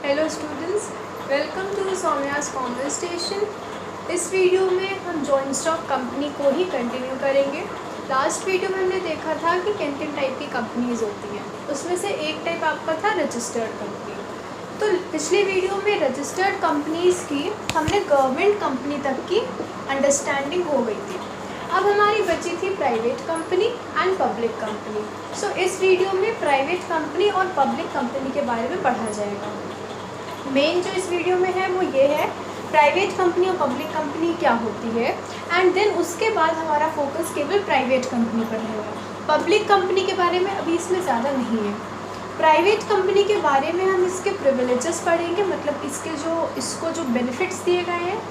Hello students, welcome to Saumya's conversation. इस video में हम जॉइंट स्टॉक कंपनी को ही कंटिन्यू करेंगे। लास्ट वीडियो में हमने देखा था कि किन किन टाइप की कंपनीज होती हैं। उसमें से एक टाइप आपका था रजिस्टर्ड कंपनी। तो पिछली वीडियो में रजिस्टर्ड कंपनीज़ की हमने गवर्नमेंट कंपनी तक की अंडरस्टैंडिंग हो गई थी। अब हमारी बची थी private company and public company. So इस वीडियो में प्राइवेट कंपनी और पब्लिक कंपनी के बारे में पढ़ा जाएगा। मेन जो इस वीडियो में है वो ये है प्राइवेट कंपनी और पब्लिक कंपनी क्या होती है, एंड देन उसके बाद हमारा फोकस केवल प्राइवेट कंपनी पर रहेगा। पब्लिक कंपनी के बारे में अभी इसमें ज़्यादा नहीं है। प्राइवेट कंपनी के बारे में हम इसके प्रिविलेजेस पढ़ेंगे, मतलब इसको जो बेनिफिट्स दिए गए हैं,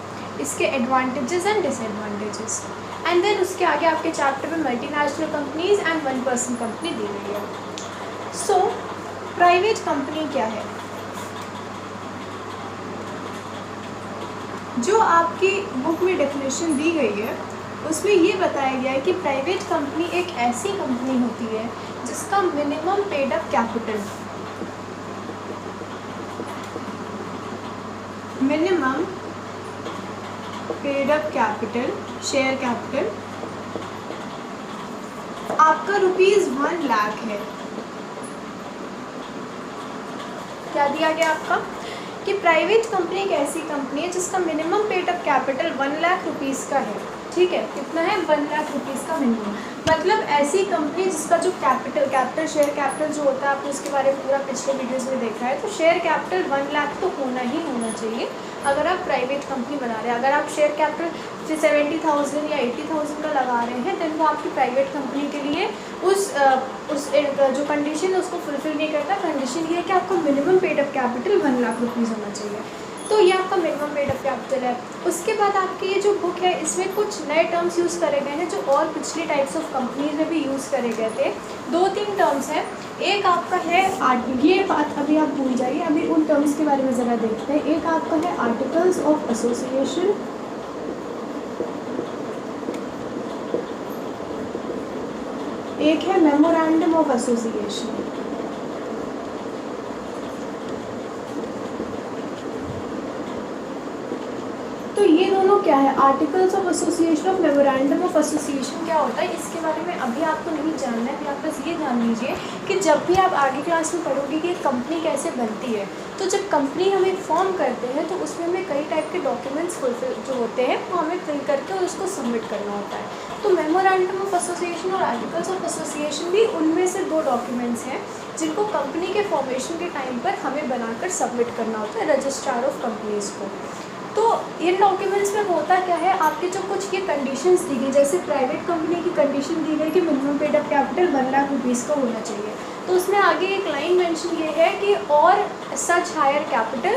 इसके advantages and disadvantages, and then उसके आगे आपके चैप्टर में multinational companies and one person company दी गई है। सो प्राइवेट कंपनी क्या है? जो आपकी बुक में डेफिनेशन दी गई है उसमें ये बताया गया है कि प्राइवेट कंपनी एक ऐसी कंपनी होती है जिसका minimum paid up capital share capital आपका ₹1 लाख है। क्या दिया गया आपका कि प्राइवेट कंपनी एक ऐसी कंपनी है जिसका minimum paid up capital 1 lakh rupees का है। ठीक है, कितना है? 1 लाख रुपीज़ का मिनिमम। मतलब ऐसी कंपनी जिसका जो कैपिटल शेयर कैपिटल जो होता है, आपने उसके बारे में पूरा पिछले वीडियोस में देखा है। तो शेयर कैपिटल 1 लाख तो होना ही होना चाहिए अगर आप प्राइवेट कंपनी बना रहे हैं। अगर आप शेयर कैपिटल 70,000 या 80,000 का लगा रहे हैं देन वो आपकी प्राइवेट कंपनी के लिए उस जो कंडीशन है उसको फुलफिल नहीं करता। कंडीशन ये है कि आपका minimum paid up capital 1 lakh rupees होना चाहिए। तो ये आपका मिनिमम पेड अप कैपिटल है। उसके बाद आपकी ये जो बुक है इसमें कुछ नए टर्म्स यूज़ करे गए हैं जो और पिछली टाइप्स ऑफ कंपनीज में भी यूज़ करे गए थे। 2-3 टर्म्स हैं। एक आपका है ये बात अभी आप भूल जाइए, अभी उन टर्म्स के बारे में ज़रा देखते हैं। एक आपका है आर्टिकल्स ऑफ एसोसिएशन, एक है मेमोरेंडम ऑफ एसोसिएशन। तो ये दोनों क्या है? आर्टिकल्स ऑफ एसोसिएशन और मेमोरेंडम ऑफ एसोसिएशन क्या होता है इसके बारे में अभी आपको नहीं जानना है। आप बस ये जान लीजिए कि जब भी आप आगे क्लास में पढ़ोगे कि कंपनी कैसे बनती है, तो जब कंपनी हम एक फॉर्म करते हैं तो उसमें हमें कई टाइप के डॉक्यूमेंट्स फुलफिल जो होते हैं वो हमें फिल करके और उसको सबमिट करना होता है। तो मेमोरेंडम ऑफ एसोसिएशन और आर्टिकल्स ऑफ एसोसिएशन भी उनमें से 2 डॉक्यूमेंट्स हैं जिनको कंपनी के फॉर्मेशन के टाइम पर हमें बनाकर सबमिट करना होता है रजिस्ट्रार ऑफ कंपनीज़ को। तो इन डॉक्यूमेंट्स में होता क्या है, आपके जो कुछ ये कंडीशंस दी गई, जैसे प्राइवेट कंपनी की कंडीशन दी गई कि minimum paid up capital 1 lakh rupees का होना चाहिए। तो उसमें आगे एक लाइन मेंशन ये है कि और such higher capital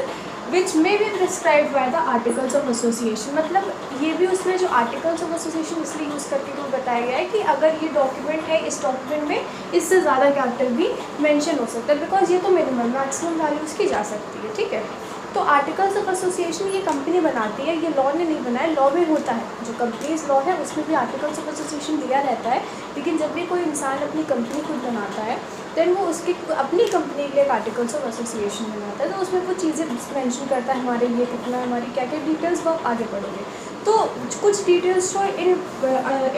which may be prescribed by the articles of association. मतलब ये भी उसमें जो आर्टिकल्स ऑफ एसोसिएशन इसलिए यूज़ करके वो बताया गया है कि अगर ये डॉक्यूमेंट है, इस डॉक्यूमेंट में इससे ज़्यादा कैपिटल भी मेंशन हो सकता है, बिकॉज ये तो मिनिमम मैक्सिमम वैल्यूज़ की जा सकती है। ठीक है, तो आर्टिकल्स ऑफ एसोसिएशन ये कंपनी बनाती है, ये लॉ ने नहीं बनाया, लॉ में होता है। जो कंपनीज लॉ है उसमें भी आर्टिकल्स ऑफ एसोसिएशन दिया रहता है, लेकिन जब भी कोई इंसान अपनी कंपनी खुद बनाता है देन वो उसकी अपनी कंपनी के लिए एक आर्टिकल्स ऑफ एसोसिएशन बनाता है। तो उसमें वो चीज़ें मेंशन करता है हमारे लिए कितना, हमारी क्या क्या डिटेल्स वो आप आगे पढ़ोगे। तो कुछ डिटेल्स जो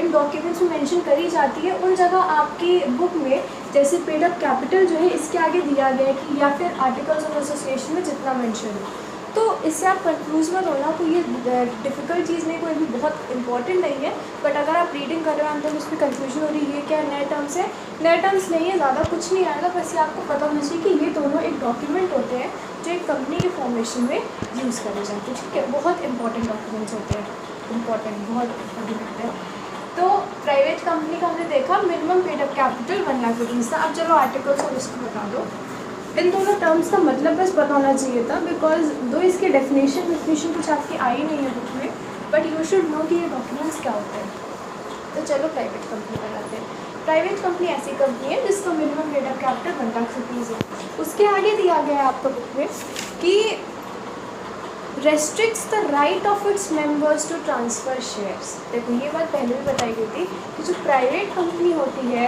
इन डॉक्यूमेंट्स में मेंशन करी जाती है उन जगह आपकी बुक में, जैसे पेड अप कैपिटल जो है इसके आगे दिया गया है कि या फिर आर्टिकल्स ऑफ एसोसिएशन में जितना मेंशन है। तो इससे आप कंफ्यूज मत होना, तो ये डिफ़िकल्ट चीज़ नहीं, कोई भी बहुत इंपॉर्टेंट नहीं है। बट अगर आप रीडिंग कर रहे हो अंदर उसमें कंफ्यूजन हो रही है, क्या नए टर्म्स है? नए टर्म्स नहीं है, ज़्यादा कुछ नहीं आएगा। बस ये आपको पता होना चाहिए कि ये दोनों एक डॉक्यूमेंट होते हैं जो एक कंपनी के फॉर्मेशन में यूज़ करे जाते हैं। ठीक है, बहुत इंपॉर्टेंट डॉक्यूमेंट्स होते हैं, बहुत इंपॉर्टेंट है। तो प्राइवेट कंपनी का हमने देखा minimum paid up capital 1 lakh rupees था। अब चलो आर्टिकल्स और इसको बता दो। इन दोनों टर्म्स का मतलब बस पता होना चाहिए था, बिकॉज दो इसके डेफिनेशन कुछ आपकी आई नहीं है बुक में, बट यू शुड नो कि ये डॉक्यूमेंट्स क्या होते हैं। तो चलो प्राइवेट कंपनी बनाते हैं। प्राइवेट कंपनी ऐसी कंपनी है जिसका minimum paid up capital 1 lakh rupees है। उसके आगे दिया गया है आपको बुक में कि restricts the right of its members to transfer shares. देखो ये बात पहले भी बताई गई थी कि जो प्राइवेट कंपनी होती है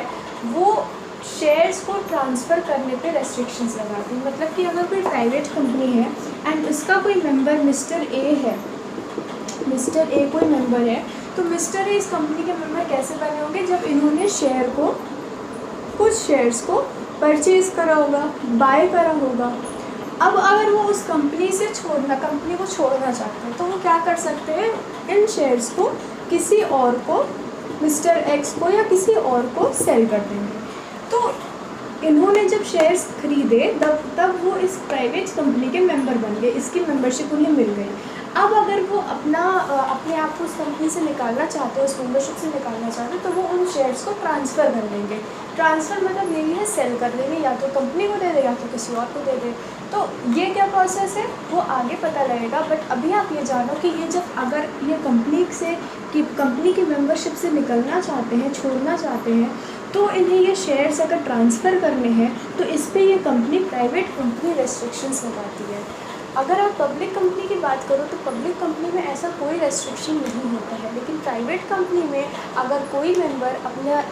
वो शेयर्स को ट्रांसफ़र करने पे रेस्ट्रिक्शंस लगाती है। मतलब कि अगर कोई प्राइवेट कंपनी है एंड उसका कोई मेंबर मिस्टर ए है, मिस्टर ए कोई मेंबर है, तो मिस्टर ए इस कंपनी के मेंबर कैसे बने होंगे? जब इन्होंने शेयर को, कुछ शेयर्स को परचेज़ करा होगा, बाय करा होगा। अब अगर वो उस कंपनी से कंपनी को छोड़ना चाहते हैं तो वो क्या कर सकते हैं? इन शेयर्स को किसी और को, मिस्टर एक्स को या किसी और को सेल कर देंगे। तो इन्होंने जब शेयर्स खरीदे तब वो इस प्राइवेट कंपनी के मेंबर बन गए, इसकी मेंबरशिप उन्हें मिल गई। अब अगर वो अपने आप को उस कंपनी से निकालना चाहते हैं, उस मेंबरशिप से निकालना चाहते हैं, तो वो उन शेयर्स को ट्रांसफ़र कर देंगे। ट्रांसफ़र मतलब यही है सेल कर देंगे, या तो कंपनी को दे दे या तो किसी और को दे दे। तो ये क्या प्रोसेस है वो आगे पता लगेगा। बट अभी आप ये जानो कि ये जब अगर ये कंपनी की मेंबरशिप से निकलना चाहते हैं, छोड़ना चाहते हैं, तो इन्हें ये शेयर्स अगर ट्रांसफ़र करने हैं तो इस पर ये कंपनी, प्राइवेट कंपनी रेस्ट्रिक्शंस लगाती है। अगर आप पब्लिक कंपनी की बात करो तो पब्लिक कंपनी में ऐसा कोई रेस्ट्रिक्शन नहीं होता है, लेकिन प्राइवेट कंपनी में अगर कोई मेंबर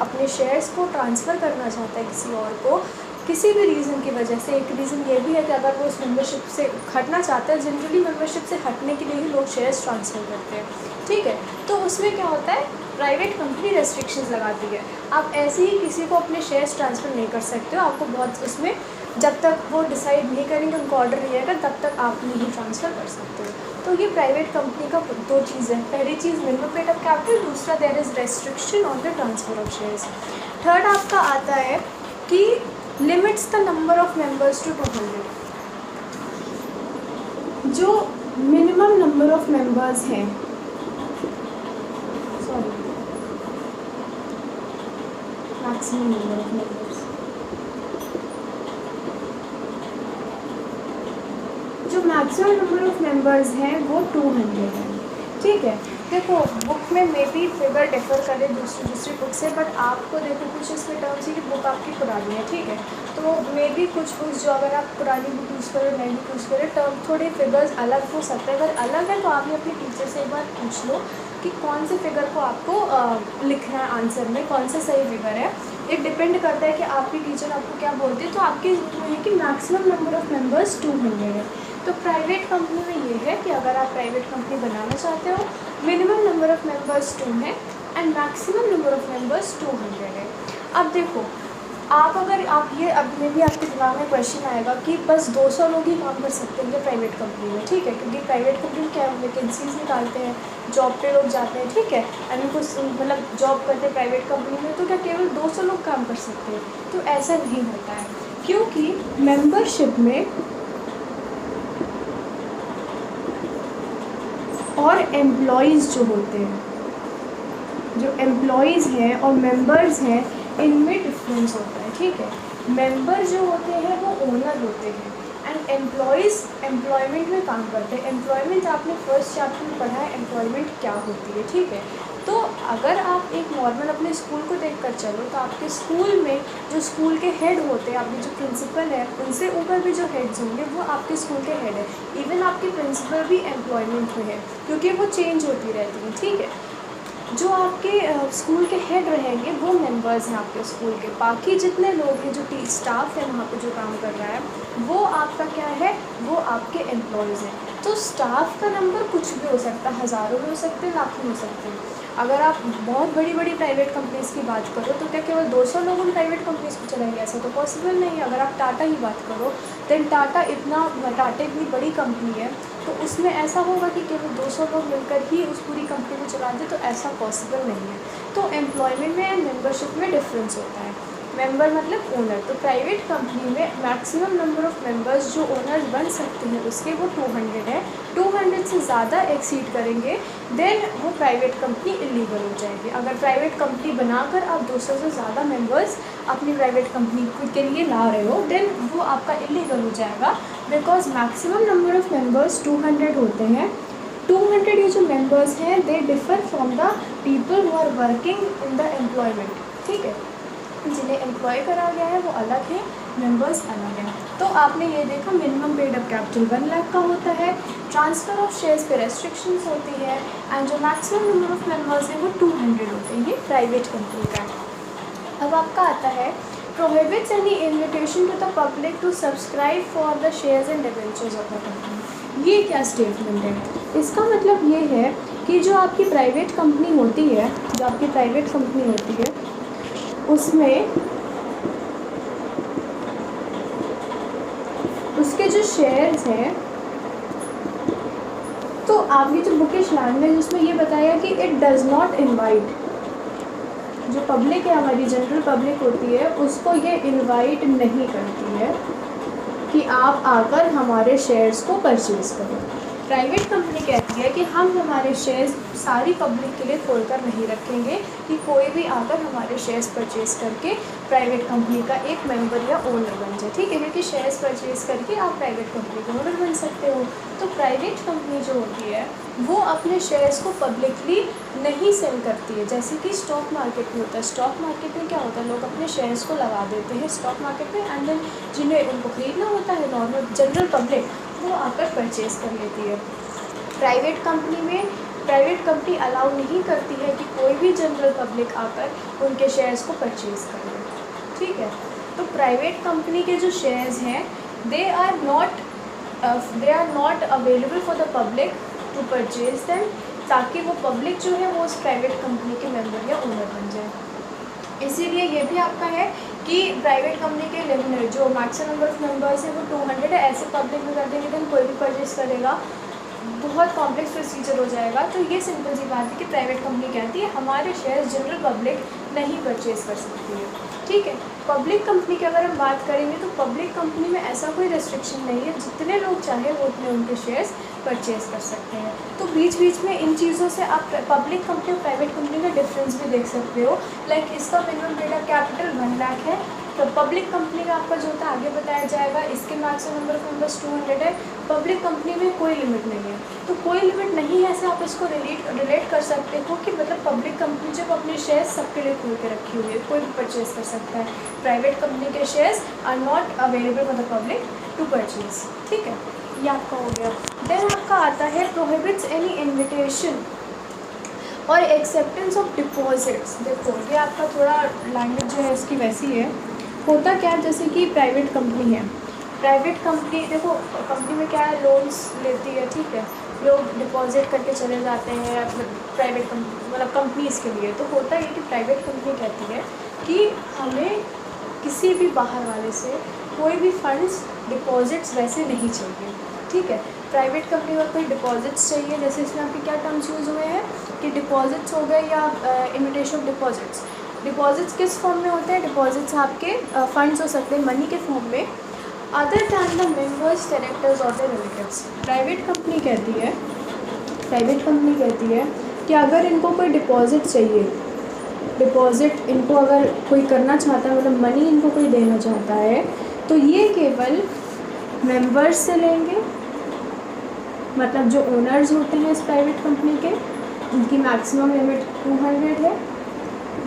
अपने शेयर्स को ट्रांसफ़र करना चाहता है किसी और को, किसी भी रीज़न की वजह से, एक रीज़न ये भी है कि अगर वो उस मेंबरशिप से हटना चाहता है, जनरली मेंबरशिप से हटने के लिए ही लोग शेयर्स ट्रांसफ़र करते हैं, ठीक है। तो उसमें क्या होता है, प्राइवेट कंपनी रेस्ट्रिक्शंस लगाती है। आप ऐसे ही किसी को अपने शेयर्स ट्रांसफ़र नहीं कर सकते हो, आपको बहुत उसमें, जब तक वो डिसाइड नहीं करेंगे, उनका ऑर्डर नहीं आएगा, तब तक आप नहीं ट्रांसफ़र कर सकते हो। तो ये प्राइवेट कंपनी का दो चीज़ है। पहली चीज़ मिनिमम पेड अप कैपिटल, दूसरा there is restriction on the transfer of shares. Third आपका आता है कि limits the number of members to 200। जो मिनिमम नंबर ऑफ मेंबर्स हैं, मैक्सिमम नंबर ऑफ मेंबर्स, जो मैक्सिमम नंबर ऑफ मेंबर्स हैं वो 200 है, ठीक है। देखो बुक में मे बी फिगर डिफर करे दूसरी बुक से, बट आपको देखो कुछ इसमें टर्म्स है कि बुक आपकी पुरानी है, ठीक है, तो मे बी कुछ बुक्स जो अगर आप पुरानी बुक यूज़ करें, नई बुक यूज़ करें, टर्म थोड़े फिगर्स अलग हो सकते हैं। अगर अलग है तो आपने अपने टीचर से एक बार पूछ लो कि कौन से फिगर को आपको लिखना है आंसर में, कौन सा सही फिगर है। ये डिपेंड करता है कि आपकी टीचर आपको क्या बोलती है। तो आपके है कि मैक्सिमम नंबर ऑफ़ मेंबर्स 200 है। तो प्राइवेट कंपनी में ये है कि अगर आप प्राइवेट कंपनी बनाना चाहते हो, मिनिमम नंबर ऑफ़ मेंबर्स 2 है and maximum number of members 200 है। अब देखो अब में भी आपके दिमाग में क्वेश्चन आएगा कि बस 200 लोग ही काम कर सकते हैं प्राइवेट कंपनी में, ठीक है, क्योंकि प्राइवेट कंपनी में क्या वैकेंसीज निकालते हैं, जॉब पे लोग जाते हैं, ठीक है, एंड उनको मतलब जॉब करते हैं प्राइवेट कंपनी में, तो क्या केवल 200 लोग काम कर सकते हैं? तो ऐसा नहीं होता है, क्योंकि मेंबरशिप में और एम्प्लॉयज़ जो होते हैं, जो एम्प्लॉयज़ हैं और मेंबर्स हैं, इनमें डिफरेंस होता है, ठीक है। मेंबर जो होते हैं वो ओनर होते हैं एंड एम्प्लॉयज़ एम्प्लॉयमेंट में काम करते हैं। एम्प्लॉयमेंट आपने फर्स्ट चैप्टर में पढ़ा है, एम्प्लॉयमेंट क्या होती है, ठीक है। तो अगर आप एक नॉर्मल अपने स्कूल को देखकर चलो तो आपके स्कूल में जो स्कूल के हेड होते हैं, आपके जो प्रिंसिपल है, उनसे ऊपर भी जो हेड्स होंगे वो आपके स्कूल के हेड है। इवन आपके प्रिंसिपल भी एम्प्लॉयमेंट में है, क्योंकि वो चेंज होती रहती है, ठीक है। जो आपके स्कूल के हेड रहेंगे वो मेंबर्स हैं आपके स्कूल के। बाकी जितने लोग हैं, जो स्टाफ है वहाँ पे जो काम कर रहा है, वो आपका क्या है, वो आपके एम्प्लॉयज़ हैं। तो स्टाफ का नंबर कुछ भी हो सकता है, हज़ारों में हो सकते हैं, लाखों में हो सकते हैं। अगर आप बहुत बड़ी बड़ी प्राइवेट कंपनीज़ की बात करो तो क्या केवल 200 लोग उन प्राइवेट कंपनीज़ को चलाएंगे? ऐसा तो पॉसिबल नहीं है। अगर आप टाटा की बात करो देन टाटा इतनी बड़ी कंपनी है, तो उसमें ऐसा होगा कि केवल 200 लोग मिलकर ही उस पूरी कंपनी को चला दे? तो ऐसा पॉसिबल नहीं है। तो एम्प्लॉयमेंट में एंड मेंबरशिप में डिफरेंस होता है। मेंबर मतलब ओनर। तो प्राइवेट कंपनी में मैक्सिमम नंबर ऑफ़ मेंबर्स जो ओनर्स बन सकते हैं उसके वो 200 है। 200 से ज़्यादा एक्सीड करेंगे देन वो प्राइवेट कंपनी इलीगल हो जाएगी। अगर प्राइवेट कंपनी बनाकर आप 200 से ज़्यादा मेंबर्स अपनी प्राइवेट कंपनी के लिए ला रहे हो देन वो आपका इलीगल हो जाएगा, because maximum number of members 200 होते हैं। 200 ये जो मेंबर्स हैं they differ from the people who are working in the employment, ठीक है। जिन्हें एम्प्लॉय करा गया है वो अलग है, मेंबर्स अलग हैं। तो आपने ये देखा minimum paid up capital 1 lakh का होता है, ट्रांसफ़र ऑफ शेयर्स पे रेस्ट्रिक्शंस होती है एंड जो मैक्सिमम नंबर ऑफ़ मेंबर्स हैं वो 200 होते हैं। ये प्राइवेट कंपनी का है। अब आपका आता है prohibits any invitation to the public to subscribe for the shares and debentures of the company। ये क्या स्टेटमेंट है? इसका मतलब ये है कि जो आपकी प्राइवेट कंपनी होती है, जो आपकी प्राइवेट कंपनी होती है उसमें उसके जो शेयर्स हैं, तो आपकी जो बुकिश लैंग्वेज उसमें ये बताया कि इट डज़ नॉट इनवाइट, जो पब्लिक है हमारी जनरल पब्लिक होती है उसको ये इनवाइट नहीं करती है कि आप आकर हमारे शेयर्स को परचेज़ करें। प्राइवेट कंपनी कहती है कि हम हमारे शेयर्स सारी पब्लिक के लिए खोलकर नहीं रखेंगे कि कोई भी आकर हमारे शेयर्स परचेज़ करके प्राइवेट कंपनी का एक मेंबर या ओनर बन जाए, ठीक है, क्योंकि शेयर्स परचेज़ करके आप प्राइवेट कंपनी का ओनर बन सकते हो। तो प्राइवेट कंपनी जो होती है वो अपने शेयर्स को पब्लिकली नहीं सेल करती है, जैसे कि स्टॉक मार्केट में होता है। स्टॉक मार्केट में क्या होता है, लोग अपने शेयर्स को लगा देते हैं स्टॉक मार्केट में एंड देन जिन्हें उनको खरीदना होता है नॉर्मल जनरल पब्लिक वो आकर परचेज़ कर लेती है। प्राइवेट कंपनी अलाउ नहीं करती है कि कोई भी जनरल पब्लिक आकर उनके शेयर्स को परचेज़ कर ले, ठीक है। तो प्राइवेट कंपनी के जो शेयर्स हैं they are not available for the public to purchase them, ताकि वो पब्लिक जो है वो उस प्राइवेट कंपनी के मेंबर या ओनर बन जाए। इसीलिए ये भी आपका है कि प्राइवेट कंपनी के लिमिट जो मैक्सिमम नंबर ऑफ मेंबर्स है वो 200 है, ऐसे पब्लिक में कर देंगे देन कोई भी परचेज करेगा, बहुत कॉम्प्लेक्स प्रोसीजर हो जाएगा। तो ये सिंपल सी बात है कि प्राइवेट कंपनी कहती है हमारे शेयर्स जनरल पब्लिक नहीं परचेज़ कर सकती है, ठीक है। पब्लिक कंपनी की अगर हम बात करेंगे तो पब्लिक कंपनी में ऐसा कोई रेस्ट्रिक्शन नहीं है, जितने लोग चाहे वो उतने उनके शेयर्स परचेज़ कर सकते हैं। तो बीच बीच में इन चीज़ों से आप पब्लिक कंपनी और प्राइवेट कंपनी का डिफरेंस भी देख सकते हो। लाइक इसका minimum paid up capital 1 lakh है, तो पब्लिक कंपनी का आपका जो होता है आगे बताया जाएगा। इसके मैक्सिमम नंबर ऑफ मेंबर्स 200 है। पब्लिक कंपनी में कोई लिमिट नहीं है, तो कोई लिमिट नहीं है, ऐसे आप इसको रिलेट कर सकते हो कि मतलब पब्लिक कंपनी जब अपने शेयर्स सबके लिए खोल के रखी हुई है, कोई भी परचेज़ कर सकता है। प्राइवेट कंपनी के shares are not available for the public to purchase, ठीक है, ये आपका हो गया। देन आपका आता है प्रोहिबिट्स एनी इन्विटेशन और एक्सेप्टेंस ऑफ डिपॉजिट्स। देखो ये आपका थोड़ा लैंग्वेज जो है इसकी वैसी है। होता क्या है, जैसे कि प्राइवेट कंपनी है, प्राइवेट कंपनी देखो कंपनी में क्या है, लोन्स लेती है, ठीक है, लोग डिपॉजिट करके चले जाते हैं प्राइवेट कंपनी मतलब कंपनीज़ के लिए। तो होता है कि प्राइवेट कंपनी कहती है कि हमें किसी भी बाहर वाले से कोई भी फंड्स डिपॉजिट्स वैसे नहीं चाहिए, ठीक है। प्राइवेट कंपनी में कोई डिपॉजिट्स चाहिए, जैसे इसमें आपके क्या टर्म्स यूज़ हुए हैं कि डिपॉजिट्स हो गए या इमिटेशन ऑफ डिपॉजिट्स। डिपॉजिट्स किस फॉर्म में होते हैं, डिपॉजिट्स आपके फंड्स हो सकते हैं मनी के फॉर्म में, other than the members directors और द रिलेटिव्स। प्राइवेट कंपनी कहती है कि अगर इनको कोई डिपॉजिट चाहिए, डिपॉजिट इनको अगर कोई करना चाहता है मतलब मनी इनको कोई देना चाहता है, तो ये केवल मेंबर्स से लेंगे, मतलब जो ओनर्स होते हैं इस प्राइवेट कंपनी के, उनकी मैक्सिमम लिमिट 200 है।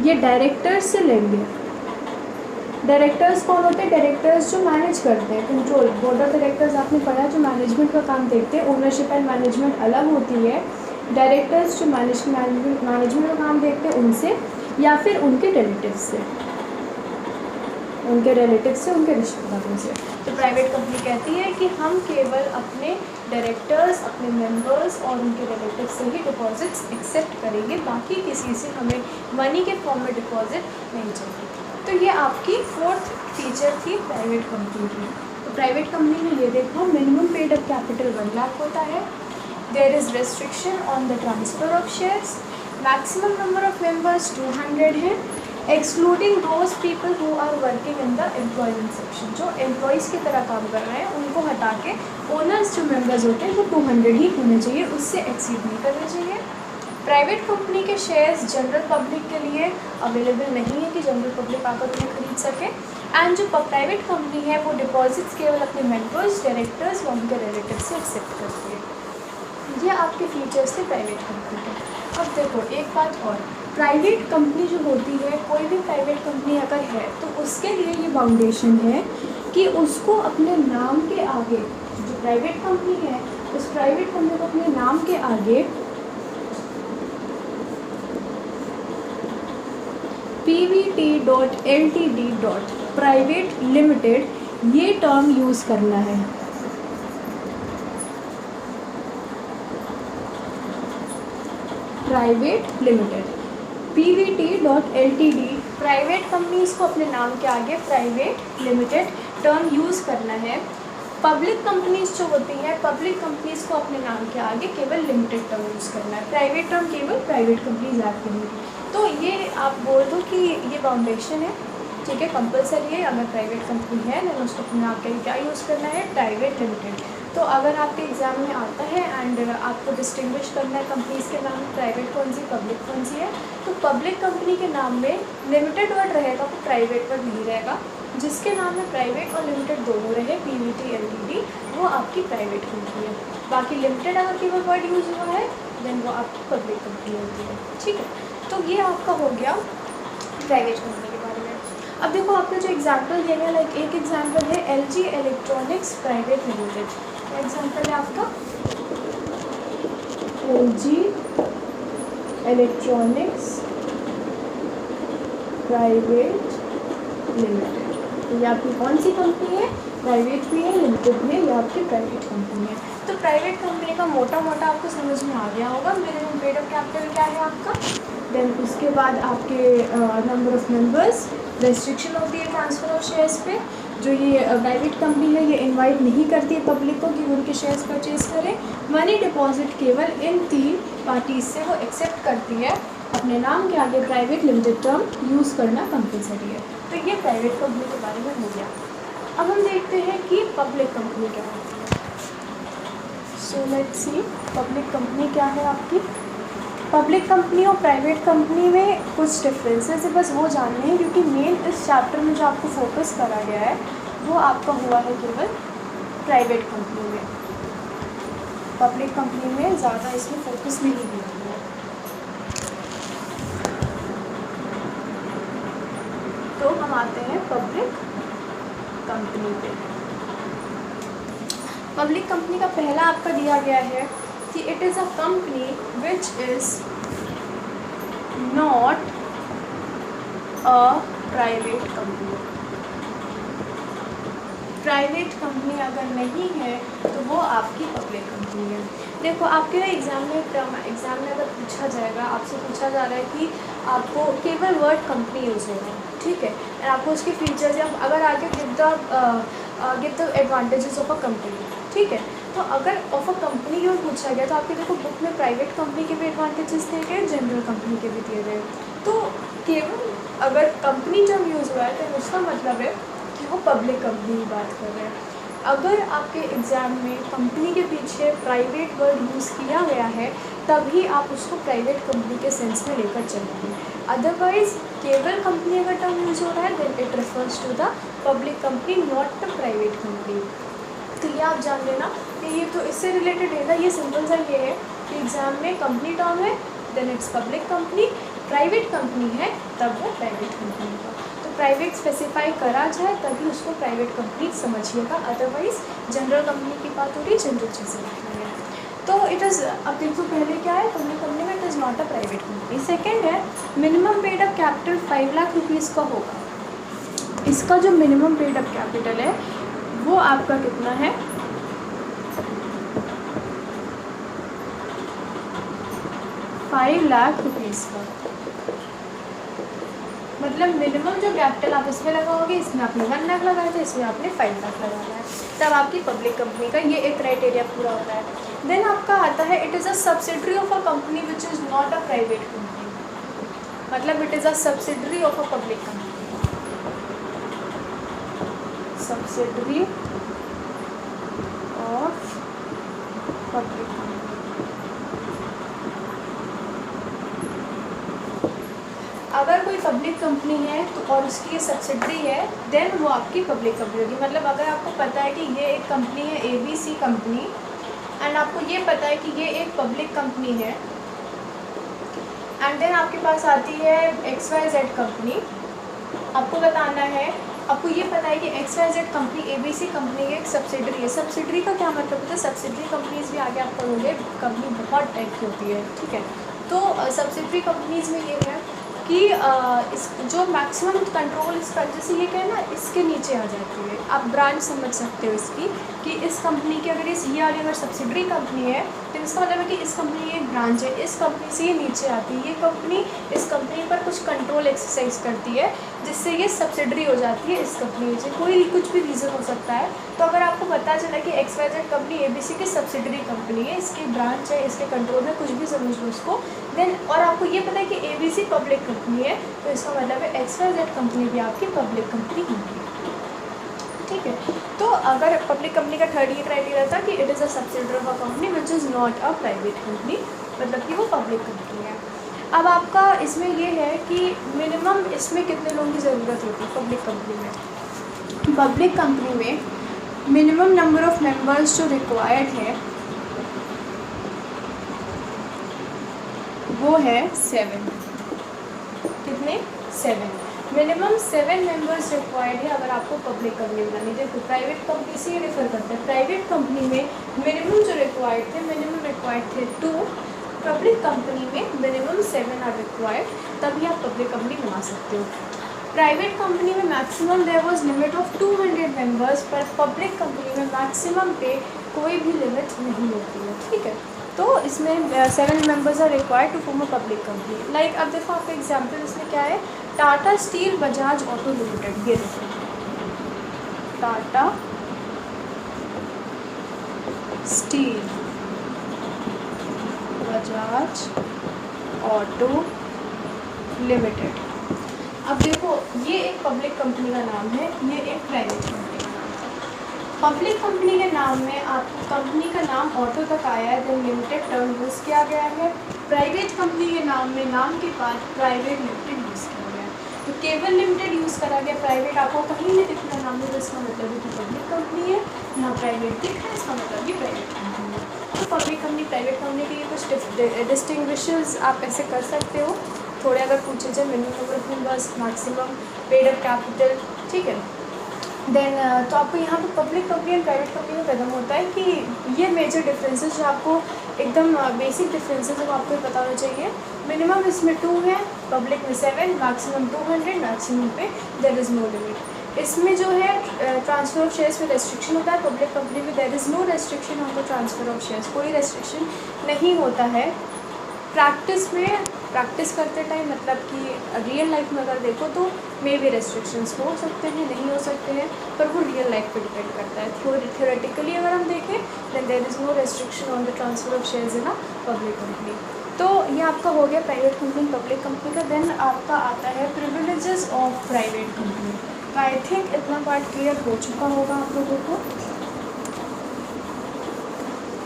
ये डायरेक्टर्स से लेंगे। डायरेक्टर्स कौन होते हैं, डायरेक्टर्स जो मैनेज करते हैं, कंट्रोल बोर्ड ऑफ डायरेक्टर्स आपने पढ़ा जो मैनेजमेंट का काम देखते हैं। ओनरशिप एंड मैनेजमेंट अलग होती है। डायरेक्टर्स जो मैनेजमेंट का काम देखते हैं उनसे, या फिर उनके रिलेटिव्स से, उनके रिश्तेदारों से। तो प्राइवेट कंपनी कहती है कि हम केवल अपने डायरेक्टर्स, अपने मेंबर्स और उनके रिलेटिव से ही डिपॉजिट्स एक्सेप्ट करेंगे, बाकी किसी से हमें मनी के फॉर्म में डिपॉजिट नहीं चाहिए। तो ये आपकी 4th फीचर थी प्राइवेट कंपनी की। तो प्राइवेट कंपनी में ये देखो minimum paid up capital 1 lakh होता है। There is restriction on the transfer of shares. Maximum number of members 200 है, excluding those people who are working in the employment section. जो एम्प्लॉयज़ की तरह काम कर रहे हैं उनको हटा के ओनर्स जो मेंबर्स होते हैं वो 200 ही होने चाहिए, उससे एक्सीड नहीं करने चाहिए। प्राइवेट कंपनी के शेयर्स जनरल पब्लिक के लिए अवेलेबल नहीं है कि जनरल पब्लिक आकर उन्हें खरीद सके। एंड जो प्राइवेट कंपनी है वो डिपॉजिट्स केवल अपने मेंबर्स, डायरेक्टर्स व उनके रिलेटिव से एक्सेप्ट करती है। ये आपके फीचर्स थे प्राइवेट कंपनी के। अब देखो एक बात और, प्राइवेट कंपनी जो होती है, कोई भी प्राइवेट कंपनी अगर है तो उसके लिए ये बाउंडेशन है कि उसको अपने नाम के आगे, जो प्राइवेट कंपनी है उस प्राइवेट कंपनी को अपने नाम के आगे pvt.ltd. प्राइवेट लिमिटेड, ये टर्म यूज़ करना है। Private limited, PVT.LTD, private companies को अपने नाम के आगे प्राइवेट लिमिटेड टर्म यूज़ करना है। पब्लिक कंपनीज जो होती हैं, पब्लिक कंपनीज को अपने नाम के आगे केवल लिमिटेड टर्म यूज़ करना है, प्राइवेट टर्म केवल प्राइवेट कंपनीज ऐड करेंगी। तो ये आप बोल दो कि ये फाउंडेशन है, ठीक है, कंपलसरी है। अगर प्राइवेट कंपनी है देन उसको अपने नाम के लिए क्या यूज़ करना है, प्राइवेट लिमिटेड। तो अगर आपके एग्ज़ाम में आता है एंड आपको डिस्टिंग्विश करना है कंपनीज़ के नाम में प्राइवेट कौन सी पब्लिक कौन सी है, तो पब्लिक कंपनी के नाम में लिमिटेड वर्ड रहेगा, वो प्राइवेट वर्ड नहीं रहेगा। जिसके नाम में प्राइवेट और लिमिटेड दोनों रहे, PVT.LTD, वो आपकी प्राइवेट कंपनी है। बाकी लिमिटेड अगर केवल वर्ड यूज़ हुआ है देन वो आपकी पब्लिक कंपनी होती है, ठीक है। तो ये आपका हो गया प्राइवेट कंपनी के बारे में। अब देखो आपने जो एग्जांपल दिया है, लाइक एक एग्जांपल है LG इलेक्ट्रॉनिक्स प्राइवेट लिमिटेड। क्या एग्जांपल है आपका, LG इलेक्ट्रॉनिक्स प्राइवेट लिमिटेड। तो ये आपकी कौन सी कंपनी है, प्राइवेट भी है, लिमिटेड भी है, ये आपकी प्राइवेट कंपनी है। तो प्राइवेट कंपनी का मोटा मोटा आपको समझ में आ गया होगा। मिनिमम पेड ऑफ कैपिटल क्या है आपका, देन उसके बाद आपके नंबर ऑफ मेंबर्स, रेस्ट्रिक्शन होती है ट्रांसफ़र ऑफ शेयर्स पे। जो ये प्राइवेट कंपनी है ये इनवाइट नहीं करती है पब्लिक को कि उनके शेयर्स परचेज करें। मनी डिपॉजिट केवल इन 3 पार्टीज से वो एक्सेप्ट करती है, अपने नाम के आगे प्राइवेट लिमिटेड टर्म यूज़ करना कंपलसरी है। तो ये प्राइवेट कंपनी के बारे में हो गया। अब हम देखते हैं कि पब्लिक कंपनी क्या होती है। So let's see public company क्या है आपकी। पब्लिक कंपनी और प्राइवेट कंपनी में कुछ डिफरेंसेस है, बस वो जानने हैं, क्योंकि मेन इस चैप्टर में जो आपको फोकस करा गया है वो आपका हुआ है केवल प्राइवेट कंपनी में। पब्लिक कंपनी में ज़्यादा इसमें फोकस नहीं दिया गया है। तो हम आते हैं पब्लिक कंपनी पे। पब्लिक कंपनी का पहला आपका दिया गया है कि it is a company which is not a private company. Private company अगर नहीं है तो वो आपकी पब्लिक कंपनी है। देखो आपके ना एग्ज़ाम में अगर पूछा जाएगा, आपसे पूछा जा रहा है कि आपको केवल वर्ड कंपनी यूज़ होगा, ठीक है, और आपको उसके फीचर्स या अगर आगे give the advantages of a company, ठीक है। तो अगर ऑफ अ कंपनी की ओर पूछा गया तो आपके देखो बुक में प्राइवेट कंपनी के भी एडवांटेजेस दिए गए, जनरल कंपनी के भी दिए गए। तो केवल अगर कंपनी जब यूज़ हुआ है तो उसका मतलब है कि वो पब्लिक कंपनी की बात कर रहे हैं। अगर आपके एग्ज़ाम में कंपनी के पीछे प्राइवेट वर्ड यूज़ किया गया है तभी आप उसको प्राइवेट कंपनी के सेंस में लेकर चलेंगे। अदरवाइज़ केवल कंपनी अगर टर्म यूज़ हो रहा है then it refers to the public company, not the private company. तो ये आप जान लेना कि ये तो इससे रिलेटेड है ना, ये सिंपल सा ये है कि एग्ज़ाम में कंपनी टर्म है then it's public company, private company है तब वो प्राइवेट कंपनी होगा। तो प्राइवेट स्पेसिफाई करा जाए तभी उसको प्राइवेट कंपनी समझिएगा, अदरवाइज़ जनरल कंपनी की बात हो रही है, जनरल चीज़ें लिखनी है। तो इट इज़, अब देखो पहले क्या है, पब्लिक कंपनी में it is not a private company. Second है minimum paid up capital 5 lakh rupees का होगा। इसका जो मिनिमम पेड अप कैपिटल है वो आपका कितना है, 5 लाख रुपीज़ का। मतलब मिनिमम जो कैपिटल आप इसमें लगाओगे, इसमें आपने 1 लाख लगाया था, इसमें आपने 5 लाख लगाया है, तब आपकी पब्लिक कंपनी का ये एक क्राइटेरिया पूरा होता है। देन आपका आता है it is a subsidiary of a company which is not a private company. मतलब it is a subsidiary of a public company, subsidiary of public company. अगर कोई पब्लिक कंपनी है तो और उसकी सब्सिडरी है देन वो आपकी पब्लिक कंपनी होगी। मतलब अगर आपको पता है कि ये एक कंपनी है ABC कंपनी एंड आपको ये पता है कि ये एक पब्लिक कंपनी है एंड देन आपके पास आती है XYZ कंपनी, आपको बताना है, आपको ये पता है कि XYZ कंपनी ABC कंपनी की एक सब्सिडरी है। सब्सिडरी का क्या मतलब होता है, सब्सिडरी कंपनीज भी आगे आप पढ़ोगे, कंपनी बहुत टाइप की होती है, ठीक है। तो सब्सिडरी कंपनीज में ये है कि इस जो मैक्सिमम कंट्रोल इस जैसे ये कहे ना इसके नीचे आ जाती है। आप ब्रांच समझ सकते हो इसकी कि इस कंपनी की अगर ये वाली अगर सब्सिडरी कंपनी है तो इसका मतलब है कि इस कंपनी की एक ब्रांच है, इस कंपनी से ये नीचे आती है, ये कंपनी इस कंपनी पर कुछ कंट्रोल एक्सरसाइज करती है जिससे ये सब्सिडरी हो जाती है इस कंपनी से। कोई कुछ भी रीज़न हो सकता है। तो अगर आपको पता चला कि XYZ कंपनी ABC की सब्सिडरी कंपनी है, इसकी ब्रांच है, इसके कंट्रोल में कुछ भी समझ लो उसको, देन और आपको ये पता है कि ABC पब्लिक कंपनी है तो इसका मतलब है XYZ कंपनी भी आपकी पब्लिक कंपनी होगी। ठीक है, तो अगर पब्लिक कंपनी का थर्ड ये क्राइटेरिया था कि it is a subsidiary of a company which is not a private company, मतलब कि वो पब्लिक कंपनी है। अब आपका इसमें ये है कि मिनिमम इसमें कितने लोगों की ज़रूरत होती है पब्लिक कंपनी में। पब्लिक कंपनी में मिनिमम नंबर ऑफ मेंबर्स जो रिक्वायर्ड है वो है 7। कितने? 7। मिनिमम 7 मेंबर्स रिक्वायर्ड है अगर आपको पब्लिक कंपनी बनानी है। देखो प्राइवेट कंपनी से ये रेफर करते हैं, प्राइवेट कंपनी में मिनिमम जो रिक्वायर्ड थे, मिनिमम रिक्वायर्ड थे 2, पब्लिक कंपनी में मिनिमम 7 आर रिक्वायर्ड, तभी आप पब्लिक कंपनी बना सकते हो। प्राइवेट कंपनी में maximum there was limit of 200 members, पर पब्लिक कंपनी में मैक्सिमम पे कोई भी लिमिट नहीं होती है। ठीक है, तो इसमें 7 members are required to form a public company. Like अब देखो आपका एग्जांपल इसमें क्या है, Tata steel Bajaj auto limited. ये देखो Tata steel Bajaj auto limited. अब देखो ये एक पब्लिक कंपनी का नाम है, ये एक प्राइवेट कंपनी का नाम है। पब्लिक कंपनी के नाम में आपको कंपनी का नाम ऑटो तक आया है, देन लिमिटेड टर्म यूज़ किया गया है। प्राइवेट कंपनी के नाम में नाम के बाद प्राइवेट लिमिटेड यूज़ किया गया है, तो केवल लिमिटेड यूज़ करा गया, प्राइवेट आपको कहीं नहीं दिखना नाम में, तो इसका मतलब है कि पब्लिक कंपनी है। यहाँ प्राइवेट दिख रहा है, इसका मतलब ये प्राइवेट कंपनी है। तो पब्लिक कंपनी प्राइवेट कंपनी के लिए कुछ डिस्टिंग्विशेस आप ऐसे कर सकते हो थोड़े, अगर पूछे जाए minimum number of members, maximum paid up capital. ठीक है, देन तो आपको यहाँ पे public company and private company में कदम होता है कि ये मेजर डिफरेंसेस जो आपको एकदम बेसिक डिफरेंसेस है वो आपको पता होना चाहिए। मिनिमम इसमें 2 है, पब्लिक में 7, मैक्सिमम 200, मैक्सिमम पे देयर इज़ नो लिमिट। इसमें जो है ट्रांसफ़र ऑफ शेयर्स में रेस्ट्रिक्शन होता है, पब्लिक कंपनी में there is no restriction on the transfer of shares, कोई रेस्ट्रिक्शन नहीं होता है। प्रैक्टिस करते टाइम मतलब कि रियल लाइफ में अगर देखो तो मे भी रेस्ट्रिक्शंस हो सकते हैं, नहीं हो सकते हैं, पर वो रियल लाइफ पे डिपेंड करता है। थ्योरेटिकली अगर हम देखें then there is no restriction on the transfer of shares in a public company. तो ये आपका हो गया प्राइवेट कंपनी पब्लिक कंपनी का। देन आपका आता है प्रिविलेजेस ऑफ प्राइवेट कंपनी। तो आई थिंक इतना पार्ट क्लियर हो चुका होगा आप लोगों को।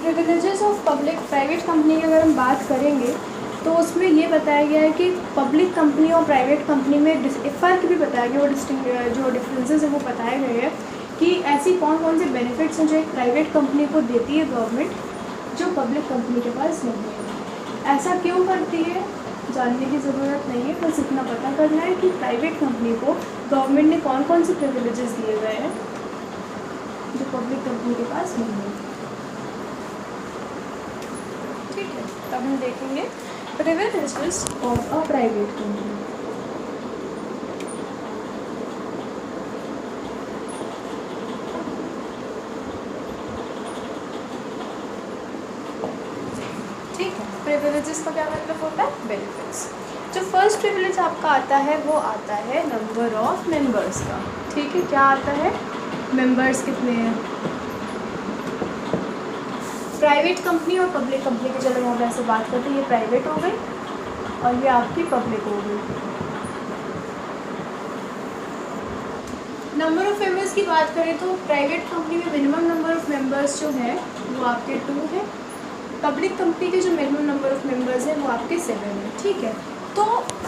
Privileges of public private company की अगर हम बात करेंगे तो उसमें ये बताया गया है कि पब्लिक कंपनी और प्राइवेट कंपनी में फ़र्क भी बताया गया, वो जो डिफरेंसेस है वो बताए गए हैं कि ऐसी कौन कौन से बेनिफिट्स हैं जो एक प्राइवेट कंपनी को देती है गवर्नमेंट, जो पब्लिक कंपनी के पास नहीं है। ऐसा क्यों करती है जानने की ज़रूरत नहीं है, बस इतना पता करना है कि प्राइवेट कंपनी को गवर्नमेंट ने कौन कौन से प्रिविलेजेस दिए गए हैं जो पब्लिक कंपनी के पास नहीं है। ठीक है, तब हम देखेंगे privileges of a private company। ठीक है, प्रिविलेजेस का क्या मतलब होता है? बेनिफिट्स। जो फर्स्ट प्रिविलेज आपका आता है वो आता है नंबर ऑफ मेंबर्स का। ठीक है, क्या आता है? मेंबर्स कितने हैं। प्राइवेट कंपनी और पब्लिक कंपनी की चलो हम ऐसे बात करते हैं, ये प्राइवेट हो गई और ये आपकी पब्लिक हो गई। नंबर ऑफ़ मेंबर्स की बात करें तो प्राइवेट कंपनी में मिनिमम नंबर ऑफ़ मेंबर्स जो है वो आपके 2 है, पब्लिक कंपनी के जो मिनिमम नंबर ऑफ़ मेंबर्स हैं वो आपके 7 है। ठीक है, तो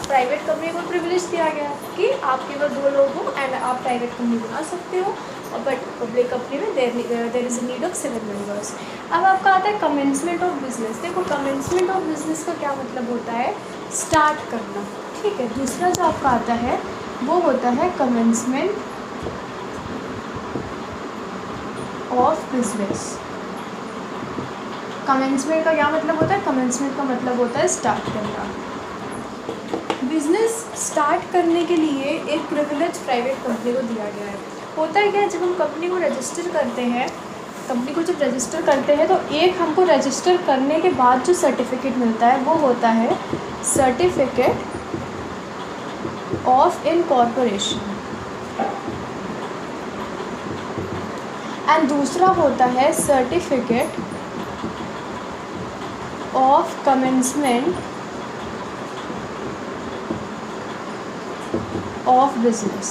प्राइवेट कंपनी को प्रिविलेज दिया गया कि आप केवल 2 लोग हो एंड आप प्राइवेट कंपनी बना सकते हो, और बट पब्लिक कंपनी में there is a need of 7 members. अब आपका आता है कमेंसमेंट ऑफ बिजनेस। देखो कमेंसमेंट ऑफ बिजनेस का क्या मतलब होता है? स्टार्ट करना। ठीक है, दूसरा जो आपका आता है वो होता है कमेंसमेंट ऑफ बिजनेस। कमेंसमेंट का क्या मतलब होता है? कमेंसमेंट का मतलब होता है स्टार्ट करना। बिज़नेस स्टार्ट करने के लिए एक प्रिविलेज प्राइवेट कंपनी को दिया गया है। होता है क्या, जब हम कंपनी को रजिस्टर करते हैं, कंपनी को जब रजिस्टर करते हैं तो एक हमको रजिस्टर करने के बाद जो सर्टिफिकेट मिलता है वो होता है सर्टिफिकेट ऑफ इनकॉर्पोरेशन, एंड दूसरा होता है certificate of commencement of business.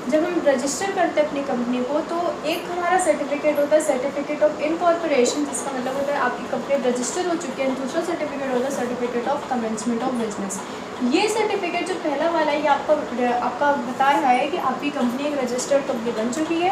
जब हम रजिस्टर करते हैं अपनी कंपनी को तो एक हमारा सर्टिफिकेट होता है सर्टिफिकेट ऑफ इनकॉर्पोरेशन, जिसका मतलब होता है आपकी कंपनी रजिस्टर हो चुकी है। दूसरा सर्टिफिकेट होता है certificate of commencement of business. ये सर्टिफिकेट जो पहला वाला है ये आपका बता रहा है कि आपकी कंपनी एक रजिस्टर्ड कंपनी बन चुकी है,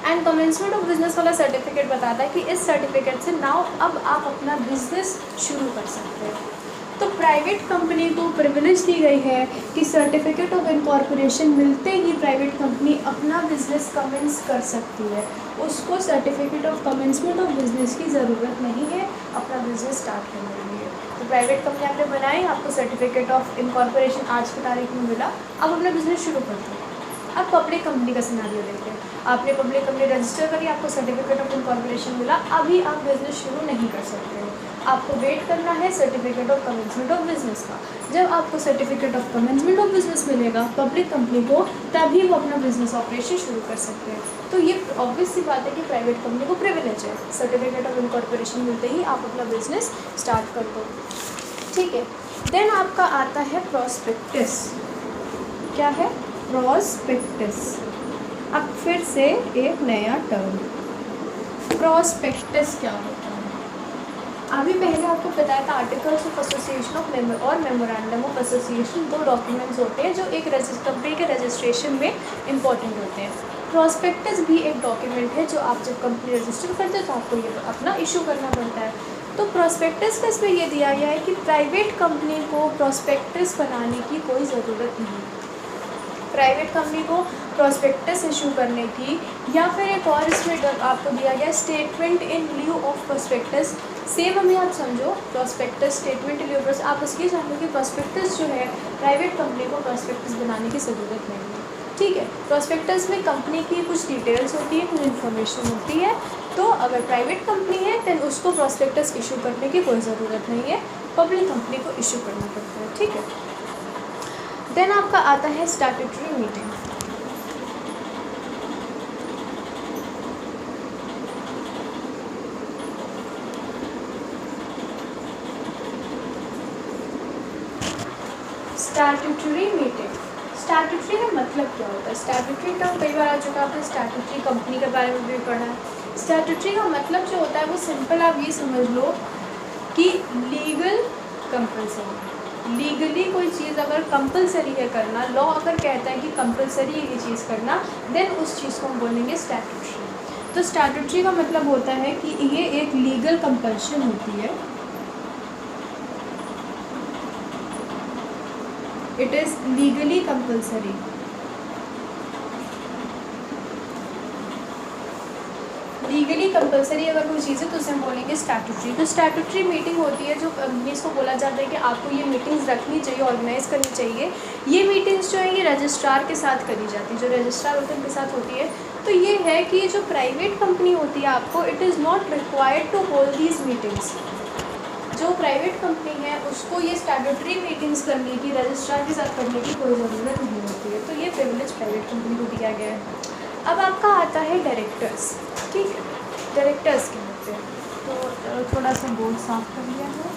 एंड कमेंसमेंट ऑफ बिजनेस वाला सर्टिफिकेट बताता है कि इस सर्टिफिकेट से नाउ अब आप अपना बिजनेस शुरू कर सकते हैं। तो प्राइवेट कंपनी को प्रिविलेज दी गई है कि सर्टिफिकेट ऑफ इनकॉर्पोरेशन मिलते ही प्राइवेट कंपनी अपना बिजनेस कमेंस कर सकती है। उसको certificate of commencement of business की ज़रूरत नहीं है अपना बिजनेस स्टार्ट करने के लिए। तो प्राइवेट कंपनी आपने बनाई, आपको सर्टिफिकेट ऑफ इनकॉर्पोरेशन आज की तारीख में मिला, अब अपना बिजनेस शुरू करते हैं। अब पब्लिक कंपनी का सिनेरियो देखते हैं। आपने पब्लिक कंपनी रजिस्टर करी, आपको सर्टिफिकेट ऑफ इनकॉर्पोरेशन मिला, अभी आप बिजनेस शुरू नहीं कर सकते हो, आपको वेट करना है certificate of commencement of business का। जब आपको certificate of commencement of business मिलेगा पब्लिक कंपनी को, तभी वो अपना बिजनेस ऑपरेशन शुरू कर सकते हैं। तो ये ऑब्वियस सी बात है कि प्राइवेट कंपनी को प्रिविलेज है, सर्टिफिकेट ऑफ इनकॉर्पोरेशन मिलते ही आप अपना बिजनेस स्टार्ट कर दो, ठीक है। देन आपका आता है प्रॉस्पेक्टस। क्या है? प्रॉस्पेक्टस। अब फिर से एक नया टर्म, प्रॉस्पेक्टस क्या होता है? अभी पहले आपको बताया था आर्टिकल्स ऑफ एसोसिएशन ऑफ और मेमोरेंडम ऑफ एसोसिएशन, दो डॉक्यूमेंट्स होते हैं जो एक कंपनी के रजिस्ट्रेशन में इंपॉर्टेंट होते हैं। प्रॉस्पेक्टस भी एक डॉक्यूमेंट है जो आप जब कंपनी रजिस्टर करते हैं तो आपको ये अपना इशू करना पड़ता है। तो प्रॉस्पेक्टस का इसमें ये दिया गया है कि प्राइवेट कंपनी को प्रॉस्पेक्टस बनाने की कोई ज़रूरत नहीं है। प्राइवेट कंपनी को प्रॉस्पेक्टस इशू करने की, या फिर एक और इसमें आपको दिया गया statement in lieu of prospectus. Same हमें आप समझो prospectus statement in lieu of, आप बस ये जानो कि प्रॉस्पेक्टस जो है प्राइवेट कंपनी को प्रॉस्पेक्टस बनाने की ज़रूरत नहीं है, ठीक है। प्रॉस्पेक्टस में कंपनी की कुछ डिटेल्स होती है, कुछ इन्फॉर्मेशन होती है, तो अगर प्राइवेट कंपनी है देन उसको प्रॉस्पेक्टस इशू करने की कोई ज़रूरत नहीं है, पब्लिक कंपनी को इशू करना पड़ता है, ठीक है। देन आपका आता है statutory meeting. Statutory meeting, statutory का मतलब क्या होता है? स्टैट्यूटरी टर्म कई बार आ चुका है, आपने स्टैट्यूटरी कंपनी के बारे में भी पढ़ा है। स्टैट्यूटरी का मतलब जो होता है वो सिंपल आप ये समझ लो कि लीगल कंपल्सरी, लीगली कोई चीज़ अगर कंपलसरी है करना, लॉ अगर कहता है कि कंपलसरी है ये चीज़ करना, देन उस चीज़ को हम बोलेंगे स्टैट्यूटरी। तो स्टैट्यूटरी का मतलब होता है कि ये एक लीगल कंपल्शन होती है, it is legally compulsory. Legally compulsory अगर कोई चीज़ है तो उसे हम बोलेंगे स्टैट्यूटरी। तो स्टैट्यूटरी मीटिंग होती है जो कंपनीज को बोला जाता है कि आपको ये मीटिंग्स रखनी चाहिए, ऑर्गेनाइज करनी चाहिए। ये मीटिंग्स जो है ये रजिस्ट्रार के साथ करी जाती है, जो रजिस्ट्रार होते हैं उनके साथ होती है। तो ये है कि जो प्राइवेट कंपनी होती है आपको it is not required to hold these meetings. जो प्राइवेट कंपनी है उसको ये स्टैट्यूटरी मीटिंग्स करने की, रजिस्ट्रार के साथ करने की कोई ज़रूरत नहीं होती है। तो ये प्रिविलेज प्राइवेट कंपनी को दिया गया है। अब आपका आता है डायरेक्टर्स, ठीक है। डायरेक्टर्स क्या होते हैं? तो थोड़ा सा बोर्ड साफ कर लिया है।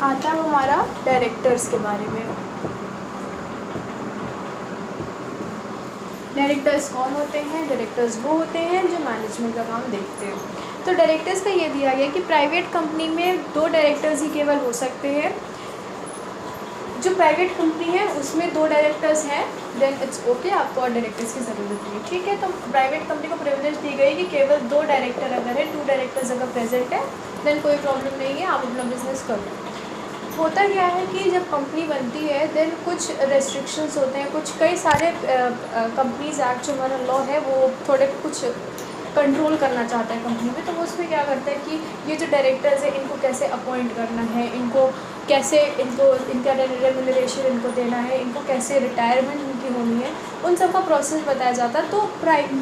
आता है हमारा डायरेक्टर्स के बारे में। डायरेक्टर्स कौन होते हैं? डायरेक्टर्स वो होते हैं जो मैनेजमेंट का काम देखते हैं। तो डायरेक्टर्स का ये दिया गया कि प्राइवेट कंपनी में 2 डायरेक्टर्स ही केवल हो सकते हैं। जो प्राइवेट कंपनी है उसमें 2 डायरेक्टर्स हैं, देन इट्स ओके, आपको और डायरेक्टर्स की ज़रूरत नहीं है, ठीक है। तो प्राइवेट कंपनी को प्रिविलेज दी गई कि केवल 2 डायरेक्टर अगर है, 2 डायरेक्टर्स अगर प्रेजेंट है देन कोई प्रॉब्लम नहीं है, आप अपना बिजनेस करो। होता क्या है कि जब कंपनी बनती है देन कुछ रेस्ट्रिक्शंस होते हैं, कुछ कई सारे कंपनीज एक्ट जो हमारा लॉ है वो थोड़े कुछ कंट्रोल करना चाहता है कंपनी में। तो वो उसमें क्या करता है कि ये जो डायरेक्टर्स है इनको कैसे अपॉइंट करना है, इनको कैसे इनका रेम्यूनरेशन इनको देना है, इनको कैसे रिटायरमेंट इनकी होनी है, उन सब का प्रोसेस बताया जाता है। तो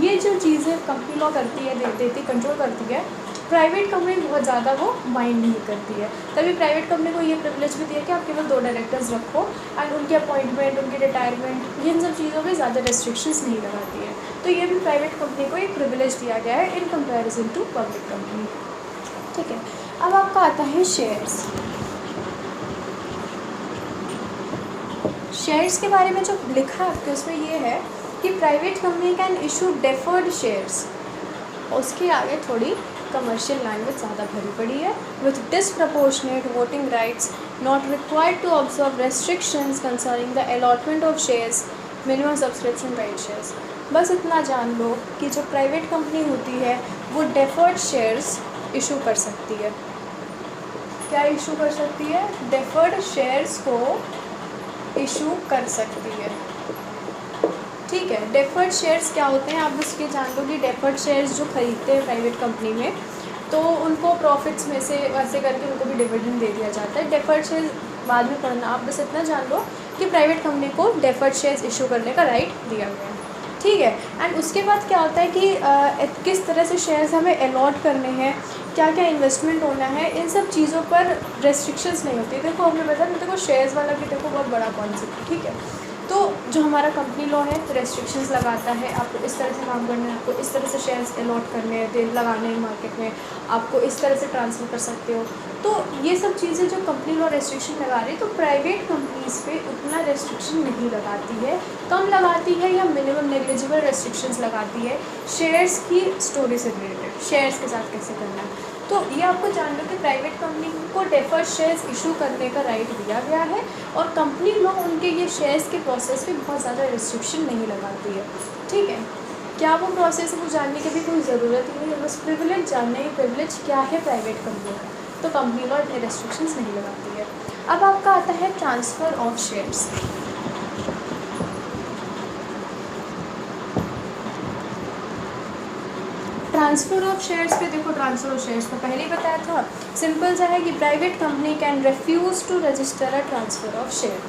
ये जो चीज़ें कंपनी लॉ करती है, देती कंट्रोल करती है, प्राइवेट कंपनी बहुत ज़्यादा वो माइंड नहीं करती है। तभी प्राइवेट कंपनी को ये प्रिविलेज भी दिया कि आप केवल 2 डायरेक्टर्स रखो एंड उनके अपॉइंटमेंट, उनकी रिटायरमेंट, इन सब चीज़ों पे ज़्यादा रेस्ट्रिक्शंस नहीं लगाती है। तो ये भी प्राइवेट कंपनी को एक प्रिविलेज दिया गया है in comparison to public company. ठीक है, अब आपका आता है शेयर्स। शेयर्स के बारे में जो लिखा है आपके उसमें ये है कि private company can issue deferred shares. उसके आगे थोड़ी कमर्शियल लैंग्वेज ज़्यादा भरी पड़ी है। With disproportionate voting rights, not required to observe restrictions concerning the allotment of shares, minimum subscription right shares. बस इतना जान लो कि जो प्राइवेट कंपनी होती है वो डेफर्ड शेयर्स इशू कर सकती है। क्या इशू कर सकती है? डेफर्ड शेयर्स को इशू कर सकती है। ठीक है, डेफर्ड शेयर्स क्या होते हैं आप बस ये जान लो कि डेफर्ड शेयर्स जो खरीदते हैं प्राइवेट कंपनी में तो उनको प्रॉफिट्स में से वैसे करके उनको भी डिविडेंड दे दिया जाता है। डेफर्ड शेयर्स बाद में पढ़ना, आप बस इतना जान लो कि प्राइवेट कंपनी को डेफर्ड शेयर्स इशू करने का राइट दिया गया है। ठीक है, एंड उसके बाद क्या होता है कि किस तरह से शेयर्स हमें अलॉट करने हैं, क्या क्या इन्वेस्टमेंट होना है, इन सब चीज़ों पर रेस्ट्रिक्शंस नहीं होती। देखो हमने बताया देखो शेयर्स वाला भी देखो बहुत बड़ा कॉन्सेप्ट। ठीक है, तो जो हमारा कंपनी लॉ है रेस्ट्रिक्शंस लगाता है, आपको इस तरह से काम करना है, आपको इस तरह से शेयर्स अलॉट करने हैं, लगाने हैं मार्केट में, आपको इस तरह से ट्रांसफ़र कर सकते हो। तो ये सब चीज़ें जो कंपनी लॉ रेस्ट्रिक्शन लगा रही है तो प्राइवेट कंपनीज़ पे उतना रेस्ट्रिक्शन नहीं लगाती है, कम लगाती है या मिनिमम नेग्लिजिबल रेस्ट्रिक्शंस लगाती है शेयर्स की स्टोरी से रिलेटेड, शेयर्स के साथ कैसे करना है। तो ये आपको जान लो कि प्राइवेट कंपनी को डेफर्ड शेयर्स इशू करने का राइट दिया गया है और कंपनी लॉ उनके ये शेयर्स के प्रोसेस पे बहुत ज़्यादा रिस्ट्रिक्शन नहीं लगाती है। ठीक है, क्या वो प्रोसेस है वो जानने की भी कोई ज़रूरत ही नहीं है, बस प्रिविलेज जानने की प्रिविलेज क्या है प्राइवेट कंपनी का, तो कंपनी लॉ इतने रेस्ट्रिक्शंस नहीं लगाती है। अब आपका आता है transfer of shares. Transfer of shares पे देखो, ट्रांसफ़र ऑफ शेयर्स तो पहले ही बताया था, सिंपल सा है कि private company can refuse to register a transfer of share.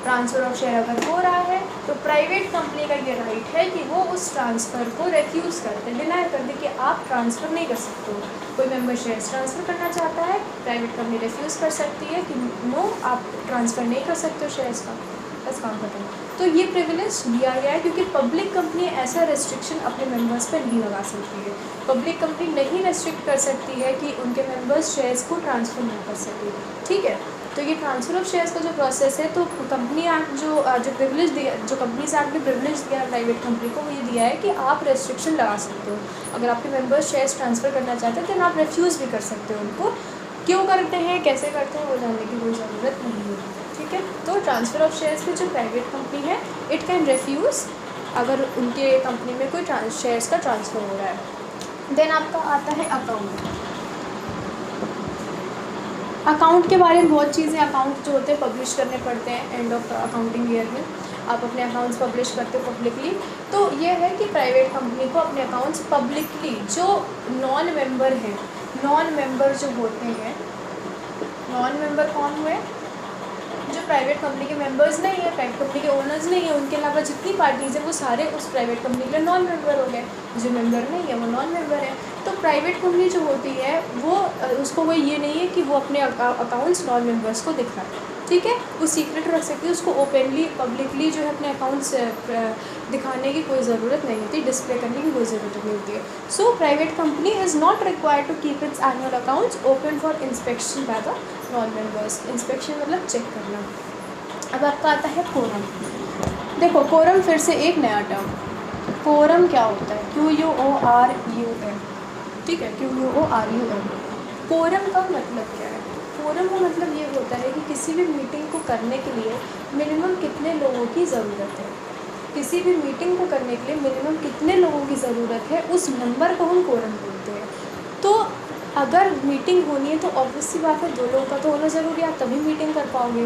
Transfer of share अगर हो रहा है तो प्राइवेट कंपनी का ये राइट है कि वो उस ट्रांसफ़र को रिफ्यूज़ कर दे, डिनाई कर दे कि आप ट्रांसफ़र नहीं कर सकते हो। कोई मेंबर शेयर्स ट्रांसफ़र करना चाहता है, प्राइवेट कंपनी रिफ्यूज़ कर सकती है कि नो आप ट्रांसफ़र नहीं कर सकते हो शेयर्स का, बस काम खत्म। तो ये प्रिविलेज दिया गया है क्योंकि पब्लिक कंपनी ऐसा रेस्ट्रिक्शन अपने मेंबर्स पर नहीं लगा सकती है। पब्लिक कंपनी नहीं रेस्ट्रिक्ट कर सकती है कि उनके मेंबर्स शेयर्स को ट्रांसफ़र नहीं कर सके। ठीक है, तो ये ट्रांसफ़र ऑफ शेयर्स का जो प्रोसेस है, तो कंपनी एक्ट जो प्रिविलेज दिया, जो कंपनीज एक्ट में प्रिविलेज दिया है प्राइवेट कंपनी को, वो ये दिया है कि आप रेस्ट्रिक्शन लगा सकते हो। अगर आपके मेंबर्स शेयर्स ट्रांसफ़र करना चाहते हैं तो आप रिफ्यूज़ भी कर सकते हो उनको। क्यों करते हैं, कैसे करते हैं, वो जानने की कोई ज़रूरत नहीं है। ठीक है, तो ट्रांसफ़र ऑफ शेयर्स में जो प्राइवेट कंपनी है इट कैन रिफ्यूज़ अगर उनके कंपनी में कोई शेयर्स का ट्रांसफ़र हो रहा है। देन आपका आता है अकाउंट। अकाउंट के बारे में बहुत चीज़ें, अकाउंट जो होते हैं पब्लिश करने पड़ते हैं एंड ऑफ अकाउंटिंग ईयर में, आप अपने अकाउंट्स पब्लिश करते हो पब्लिकली। तो ये है कि प्राइवेट कंपनी को अपने अकाउंट्स पब्लिकली, जो नॉन मेंबर हैं, नॉन मेंबर जो होते हैं, नॉन मेंबर कौन हुए, जो प्राइवेट कंपनी के मेंबर्स नहीं है, प्राइवेट कंपनी के ओनर्स नहीं है, उनके अलावा जितनी पार्टीज़ हैं वो सारे उस प्राइवेट कंपनी के नॉन मेंबर हो गए। जो मेंबर नहीं है वो नॉन मेंबर है। तो प्राइवेट कंपनी जो होती है वो उसको वो ये नहीं है कि वो अपने अकाउंट्स नॉन मेंबर्स को दिखाए। ठीक है, वो सीक्रेट रख सकती है, उसको ओपनली पब्लिकली जो है अपने अकाउंट्स दिखाने की कोई ज़रूरत नहीं होती, डिस्प्ले करने की कोई ज़रूरत नहीं होती है। So private company is not required to keep its annual accounts open for inspection by the non members. Inspection मतलब चेक करना। अब आपका आता है कोरम। देखो कोरम फिर से एक नया टर्म, कोरम क्या होता है, QUORUM। ठीक है, QUORUM। कोरम का मतलब क्या है? कोरम का मतलब ये होता है कि किसी भी मीटिंग को करने के लिए मिनिमम कितने लोगों की ज़रूरत है, किसी भी मीटिंग को करने के लिए मिनिमम कितने लोगों की ज़रूरत है, उस नंबर को हम कोरम बोलते हैं। तो अगर मीटिंग होनी है तो ऑब्वियस सी बात है 2 लोगों का तो होना ज़रूरी है, आप तभी मीटिंग कर पाओगे।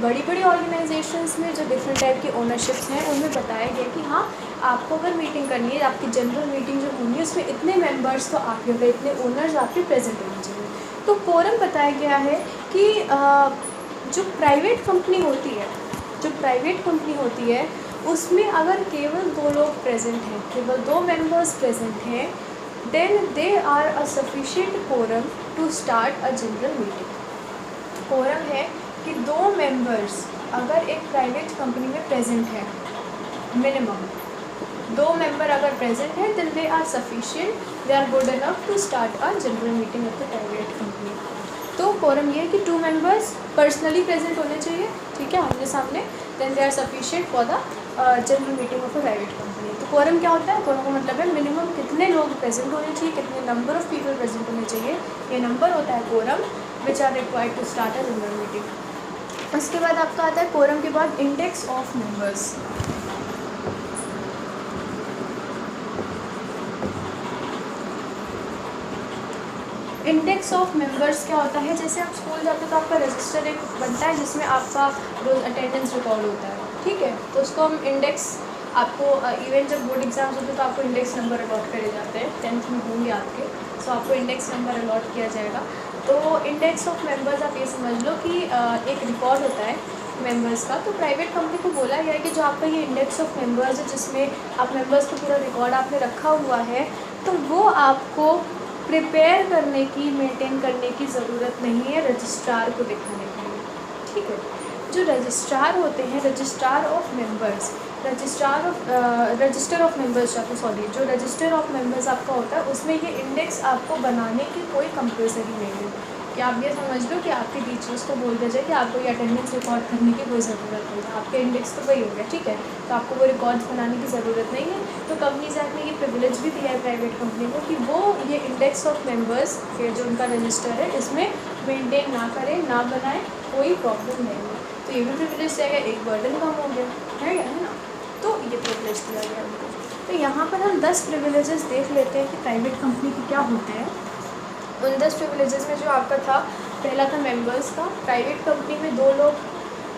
बड़ी बड़ी ऑर्गेनाइजेशंस में जो डिफरेंट टाइप की ओनरशिप्स हैं उनमें बताया गया कि हाँ, आपको अगर मीटिंग करनी है, आपकी जनरल मीटिंग जो होनी है उसमें इतने मेंबर्स तो आपके होंगे, इतने ओनर्स आपके प्रेजेंट होने चाहिए। तो कोरम बताया गया है कि जो प्राइवेट कंपनी होती है उसमें अगर केवल 2 लोग प्रेजेंट हैं, केवल 2 मेंबर्स प्रेजेंट हैं, then they are a sufficient quorum to start a general meeting. Quorum है कि 2 मेंबर्स अगर एक प्राइवेट कंपनी में प्रेजेंट है, मिनिमम 2 मेंबर अगर प्रेजेंट है, then they are sufficient, they are good enough to start a general meeting of the private company. तो quorum ये है कि 2 मेंबर्स पर्सनली प्रेजेंट होने चाहिए, ठीक है, आमने सामने, then they are sufficient for the general meeting of a private company. तो कोरम क्या होता है? कोरम का मतलब है मिनिमम कितने लोग प्रेजेंट होने चाहिए, कितने नंबर ऑफ पीपल प्रेजेंट होने चाहिए, ये नंबर होता है quorum which are required to start a general meeting. उसके बाद आपका आता है कोरम के बाद index of members. Index of members क्या होता है? जैसे आप स्कूल जाते हो तो आपका रजिस्टर एक बनता है जिसमें आपका रोज अटेंडेंस रिकॉर्ड होता है, ठीक है, तो उसको हम इंडेक्स, आपको इवन जब बोर्ड एग्जाम्स होते हैं तो आपको इंडेक्स नंबर अलॉट करे जाते हैं, 10th में होंगे आपके, सो आपको इंडेक्स नंबर अलॉट किया जाएगा। तो इंडेक्स ऑफ मेंबर्स आप ये समझ लो कि एक रिकॉर्ड होता है मेंबर्स का। तो प्राइवेट कंपनी को बोला गया है कि जो आपका ये इंडेक्स ऑफ मेंबर्स है जिसमें आप मेंबर्स का पूरा रिकॉर्ड आपने रखा हुआ है, तो वो आपको प्रिपेयर करने की, मेंटेन करने की ज़रूरत नहीं है रजिस्ट्रार को दिखाने के लिए, ठीक है। जो रजिस्ट्रार होते हैं, registrar of members, register of members आपको, सॉरी, जो रजिस्टर ऑफ मेंबर्स आपका होता है उसमें ये इंडेक्स आपको बनाने की कोई कंपल्सरी नहीं है कि आप ये समझ लो कि आपके टीचर्स को बोल दिया जाए कि आपको ये अटेंडेंस रिकॉर्ड करने की कोई ज़रूरत नहीं है, आपके इंडेक्स तो वही हो गया, ठीक है, तो आपको वो रिकॉर्ड्स बनाने की ज़रूरत नहीं है। तो कंपनीज एक्ट ने ये प्रिविलेज भी दिया है प्राइवेट कंपनी को कि वो ये इंडेक्स ऑफ मेंबर्स के जो उनका रजिस्टर है इसमें मेंटेन ना करें, ना बनाएं, कोई प्रॉब्लम नहीं है। तो ये भी प्रिविलेज दिया गया, एक बर्डन कम हो गया है ना, तो ये प्रिविलेज दिया गया उनको। तो यहाँ पर हम 10 प्रिविलेजेस देख लेते हैं कि प्राइवेट कंपनी के क्या होते हैं। उन 10 प्रिविलेजेस में जो आपका था, पहला था मेंबर्स का। प्राइवेट कंपनी में 2 लोग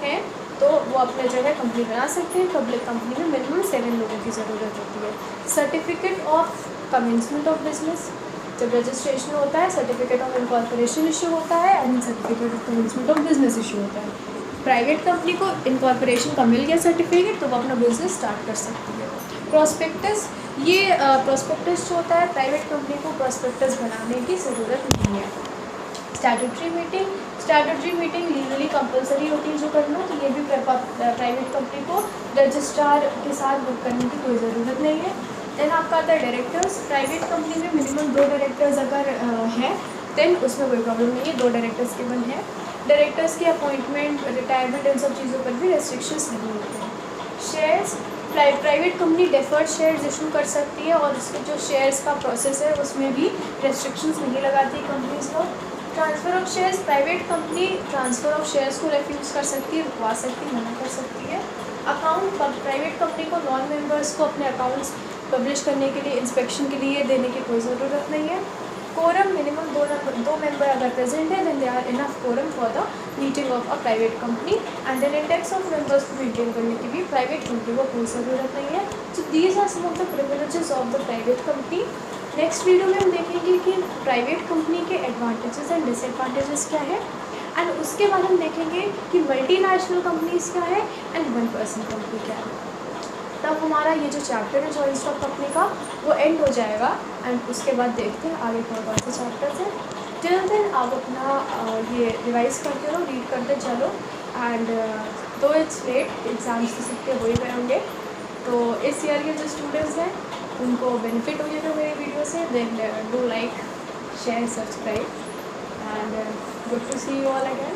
हैं तो वो अपने जो है कंपनी बना सकते हैं। पब्लिक कंपनी में मिनिमम 7 लोगों की ज़रूरत होती है। Certificate of commencement of business, जब रजिस्ट्रेशन होता है सर्टिफिकेट ऑफ इनकॉर्पोरेशन इश्यू होता है and certificate of commencement of business issue होता है। प्राइवेट कंपनी को इनकॉर्पोरेशन का मिल गया सर्टिफिकेट तो वो अपना बिजनेस स्टार्ट कर सकती है। प्रॉस्पेक्टस, ये प्रॉस्पेक्टस जो होता है, प्राइवेट कंपनी को प्रॉस्पेक्टस बनाने की ज़रूरत नहीं है। स्टैट्यूटरी मीटिंग लीगली कंपलसरी होती है जो करना, तो ये भी प्राइवेट कंपनी को रजिस्ट्रार के साथ बुक करने की कोई ज़रूरत नहीं है। देन आपका आता है डायरेक्टर्स। प्राइवेट कंपनी में मिनिमम 2 डायरेक्टर्स अगर हैं देन उसमें कोई प्रॉब्लम नहीं है, 2 डायरेक्टर्स केवल हैं। डायरेक्टर्स की अपॉइंटमेंट, रिटायरमेंट, इन सब चीज़ों पर भी रेस्ट्रिक्शंस नहीं होते हैं। Shares, private company deferred shares issue कर सकती है और उसके जो शेयर्स का प्रोसेस है उसमें भी रेस्ट्रिक्शंस नहीं लगाती कंपनीज को। Transfer of shares, private company transfer of shares को रेफ्यूज़ कर सकती है, रुकवा सकती है, मना कर सकती है। अकाउंट, प्राइवेट कंपनी को नॉन मेंबर्स को अपने अकाउंट्स पब्लिश करने के लिए, इंस्पेक्शन के लिए देने की कोई ज़रूरत नहीं है। कोरम, मिनिमम 2 मेंबर अगर प्रेजेंट है then they are enough quorum for the meeting of a private company. And then index of members को मेंटेन करने की भी प्राइवेट कंपनी को कोई ज़रूरत नहीं है। So these are some of the privileges of the private company. Next video में हम देखेंगे कि प्राइवेट कंपनी के एडवांटेजेस एंड डिसएडवांटेजेस क्या है, एंड उसके बाद हम देखेंगे कि मल्टीनेशनल कंपनीज क्या है एंड 1 पर्सन कंपनी क्या है। तब हमारा ये जो चैप्टर है जॉइंट स्टॉक कंपनी का वो एंड हो जाएगा एंड उसके बाद देखते हैं आगे कौन से चैप्टर्स हैं। टिल देन आप अपना ये रिवाइज करते रहो, रीड करते चलो, एंड दो इट्स लेट, एग्ज़ाम्स तो सबके हो ही गए होंगे, तो इस ईयर के जो स्टूडेंट्स हैं उनको बेनिफिट हो जाएगा मेरी वीडियो से। Then do like, share, subscribe, and good to see you all again.